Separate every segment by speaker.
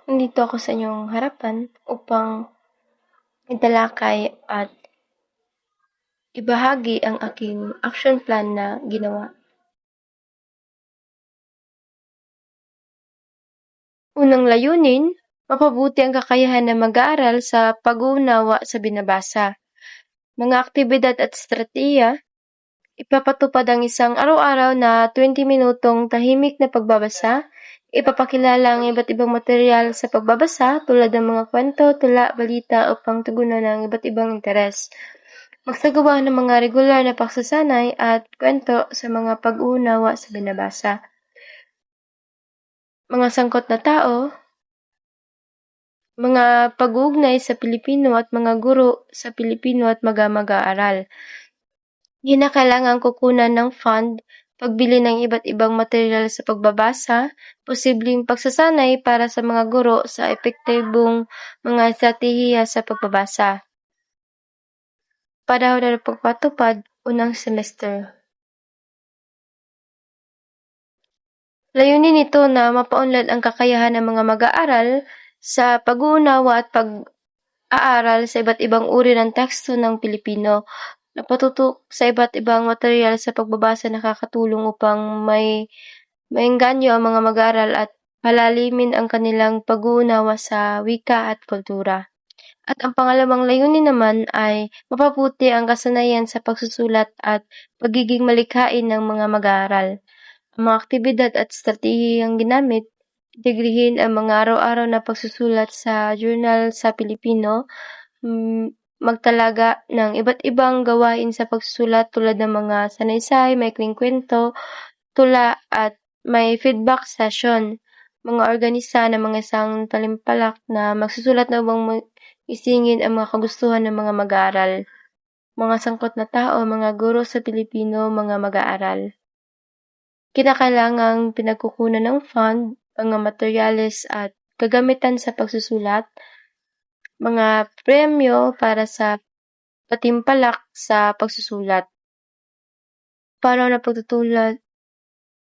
Speaker 1: Nandito ako sa inyong harapan upang italakay at ibahagi ang aking action plan na ginawa. Unang layunin, mapabuti ang kakayahan ng mag-aaral sa pag-uunawa sa binabasa. Mga aktibidad at estratehiya, ipapatupad ang isang araw-araw na 20 minutong tahimik na pagbabasa, ipapakilala ang iba't ibang material sa pagbabasa tulad ng mga kwento, tula, balita upang tugunan ng iba't ibang interes. Magsagawa ng mga regular na pagsasanay at kwento sa mga pag-uunawa sa binabasa. Mga sangkot na tao, mga pag-uugnay sa Pilipino at mga guro sa Pilipino at mag-aaral. Kinakailangan kukunan ng fund, pagbili ng iba't ibang material sa pagbabasa, posibleng pagsasanay para sa mga guro sa epektibong mga estratehiya sa pagbabasa. Panahon na pagpatupad, unang semester. Layunin nito na mapaunlad ang kakayahan ng mga mag-aaral sa pag-uunawa at pag-aaral sa iba't ibang uri ng teksto ng Pilipino. Napatutok sa iba't ibang material sa pagbabasa nakakatulong upang maengganyo ang mga mag-aaral at palalimin ang kanilang pag-uunawa sa wika at kultura. At ang pangalawang layunin naman ay mapabuti ang kasanayan sa pagsusulat at pagiging malikhain ng mga mag-aaral. Ang mga aktibidad at estratehiyang ginamit, integrihin ang mga araw-araw na pagsusulat sa journal sa Pilipino, magtalaga ng iba't ibang gawain sa pagsusulat tulad ng mga sanaysay, maikling kwento, tula at may feedback session. Mga organisa ng mga isang talimpalak na magsusulat na upang isingin ang mga kagustuhan ng mga mag-aaral. Mga sangkot na tao, mga guro sa Pilipino, mga mag-aaral. Kinakailangang pinagkukunan ng fund, mga materyales at kagamitan sa pagsusulat, mga premyo para sa patimpalak sa pagsusulat. Para na pagtutulad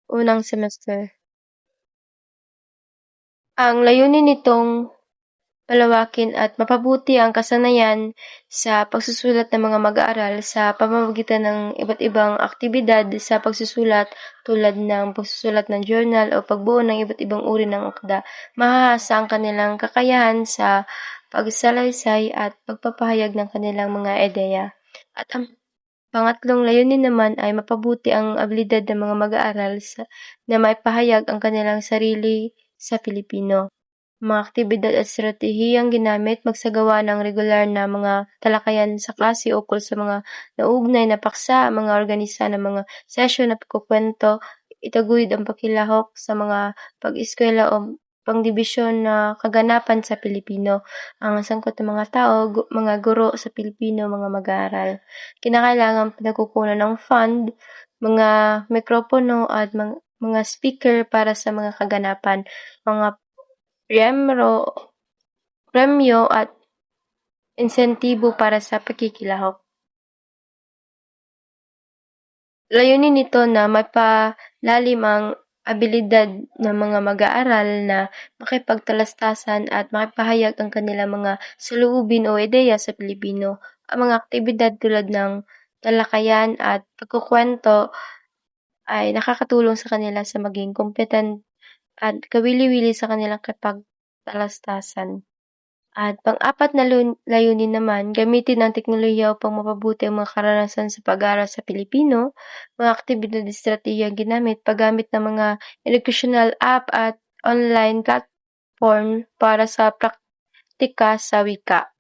Speaker 1: unang semester. Ang layunin nitong palawakin at mapabuti ang kasanayan sa pagsusulat ng mga mag-aaral sa pamamagitan ng iba't ibang aktibidad sa pagsusulat tulad ng pagsusulat ng journal o pagbuo ng iba't ibang uri ng akda. Mahahasa ang kanilang kakayahan sa pagsalaysay at pagpapahayag ng kanilang mga ideya. At ang pangatlong layunin naman ay mapabuti ang abilidad ng mga mag-aaral na maipahayag ang kanilang sarili sa Pilipino. Mga aktibidad at estratehiyang ginamit, magsagawa ng regular na mga talakayan sa klase ukol sa mga nauugnay na paksa, mga organisa ng mga session na pagkukwento, itaguyod ang pakilahok sa mga pag-eskwela o pangdibisyon na kaganapan sa Pilipino. Ang sangkot ng mga tao, mga guro sa Pilipino, mga mag-aaral. Kinakailangan pinagkukunan ng fund, mga mikropono at mga speaker para sa mga kaganapan, mga premyo at insentibo para sa pakikilahok. Layunin nito na mapalalim ang abilidad ng mga mag-aaral na makipagtalastasan at makipahayag ang kanilang mga saloobin o ideya sa Pilipino. Ang mga aktibidad tulad ng talakayan at pagkukwento ay nakakatulong sa kanila sa maging competent at kawili-wili sa kanilang kapagtalastasan. At pang-apat na layunin naman, gamitin ang teknolohiya upang mapabuti ang mga karanasan sa pag-aaral sa Pilipino, mga aktibidad at estratehiya ginamit, paggamit ng mga educational app at online platform para sa praktika sa wika.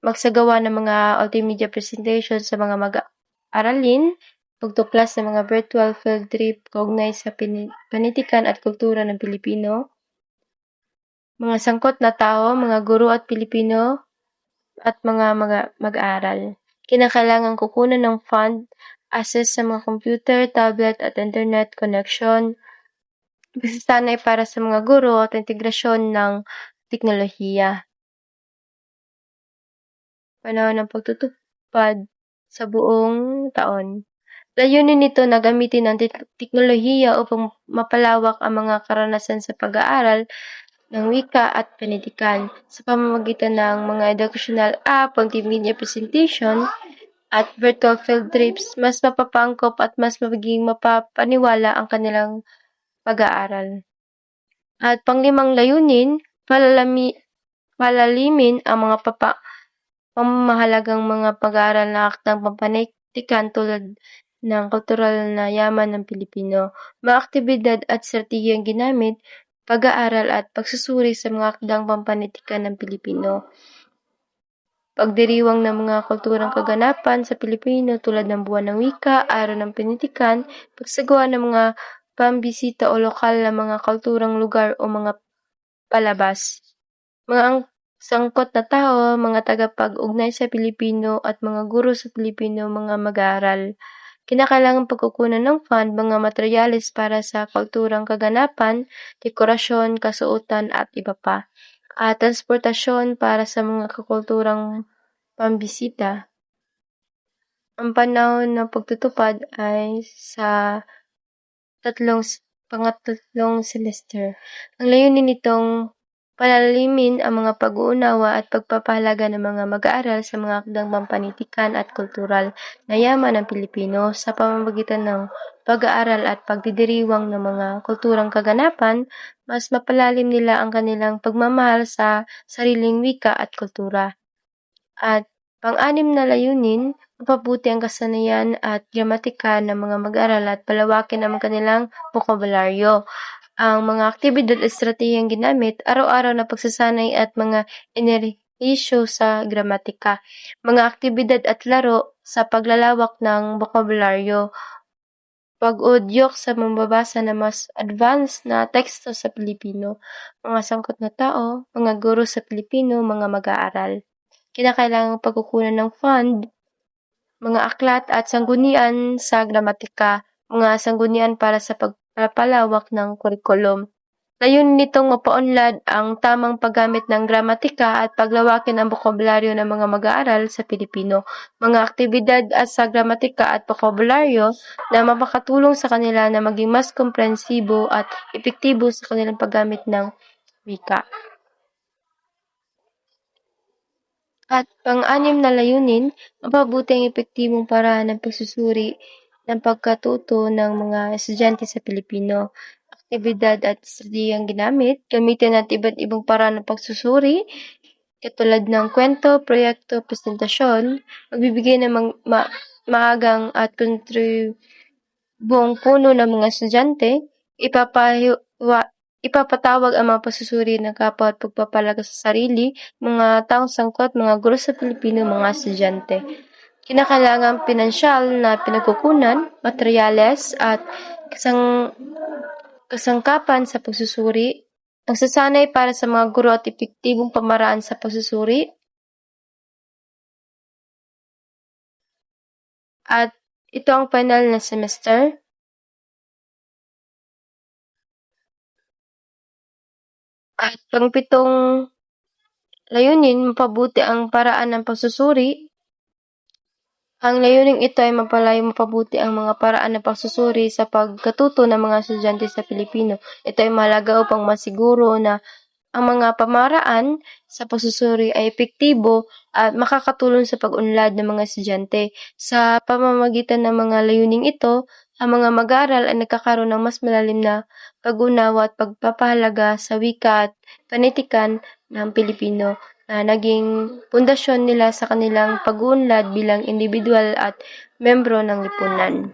Speaker 1: Magsagawa ng mga multimedia presentation sa mga mag-aralin, pagtuklas ng mga virtual field trip kaugnay sa panitikan at kultura ng Pilipino, mga sangkot na tao, mga guro at Pilipino, at mga mag-aaral. Kinakailangan kukunan ng fund, access sa mga computer, tablet at internet connection, pagsasanay para sa mga guro at integrasyon ng teknolohiya. Panahon ng pagtutupad sa buong taon. Layunin nito na gamitin ang teknolohiya upang mapalawak ang mga karanasan sa pag-aaral ng wika at penitikan sa pamamagitan ng mga educational app, multimedia presentation, at virtual field trips. Mas mapapangkop at mas magiging mapapaniwala ang kanilang pag-aaral. At panglimang layunin, palalimin ang mga pamamahalagang mga pag-aaral na aktang pampanitikan tulad ng kultural na yaman ng Pilipino, mga aktibidad at stratehiyang ginamit, pag-aaral at pagsusuri sa mga akdang pampanitikan ng Pilipino. Pagdiriwang ng mga kulturang kaganapan sa Pilipino tulad ng Buwan ng Wika, Araw ng Penitikan, pagsagawa ng mga pambisita o lokal na mga kulturang lugar o mga palabas. Mga sangkot na tao, mga tagapag-ugnay sa Pilipino at mga guro sa Pilipino, mga mag-aaral. Kinakailangan pagkukunan ng fund, mga materyales para sa kulturang kaganapan, dekorasyon, kasuotan at iba pa. At transportasyon para sa mga kakulturang pambisita. Ang panahon ng pagtutupad ay sa pangatlong semester. Ang layunin nitong palalimin ang mga pag-uunawa at pagpapahalaga ng mga mag-aaral sa mga akdang pampanitikan at kultural na yaman ng Pilipino sa pamamagitan ng pag-aaral at pagdidiriwang ng mga kulturang kaganapan, mas mapalalim nila ang kanilang pagmamahal sa sariling wika at kultura. At pang-anim na layunin, mapabuti ang kasanayan at gramatika ng mga mag-aaral at palawakin ang kanilang bokabularyo. Ang mga aktibidad at estratehiyang ginamit, araw-araw na pagsasanay at mga enerhisyo sa gramatika, mga aktibidad at laro sa paglalawak ng bokabularyo, pag-udyok sa mambabasa na mas advanced na teksto sa Pilipino, mga sangkot na tao, mga guro sa Pilipino, mga mag-aaral. Kinakailangang pagkukunan ng fund, mga aklat at sanggunian sa gramatika, mga sanggunian para sa pagpapalawak ng kurikulum. Layunin nitong mapaunlad ang tamang paggamit ng gramatika at paglawakin ang bokabularyo ng mga mag-aaral sa Pilipino, mga aktibidad at sa gramatika at bokabularyo na mapakatulong sa kanila na maging mas komprensibo at epektibo sa kanilang paggamit ng wika. At pang-anim na layunin, mapabuti ang epektibong paraan ng pagsusuri ng pagkatuto ng mga estudyante sa Pilipino. Aktibidad at estratehiyang ginamit, gamitin natin iba't ibang paraan ng pagsusuri, katulad ng kwento, proyekto, presentasyon, magbibigay ng maagang at kontribong puno ng mga estudyante, ipapatawag ang mga pagsusuri ng kapwa at pagpapalaga sa sarili, mga taong sangkot, mga guro sa Pilipino, mga estudyante. Kinakailangan pinansyal na pinagkukunan, materyales at kasangkapan sa pagsusuri, pagsasanay para sa mga guro at epektibong pamaraan sa pagsusuri, at ito ang final na semester. At pangpitong layunin, mapabuti ang paraan ng pagsusuri. Ang layuning ito ay mapabuti ang mga paraan ng pagsusuri sa pagkatuto ng mga estudyante sa Pilipino. Ito ay mahalaga upang masiguro na ang mga pamaraan sa pagsusuri ay epektibo at makakatulong sa pag-unlad ng mga estudyante. Sa pamamagitan ng mga layuning ito, ang mga mag-aaral ay nagkakaroon ng mas malalim na pag-unawa at pagpapahalaga sa wika at panitikan ng Pilipino na naging pundasyon nila sa kanilang pag-uunlad bilang individual at membro ng lipunan.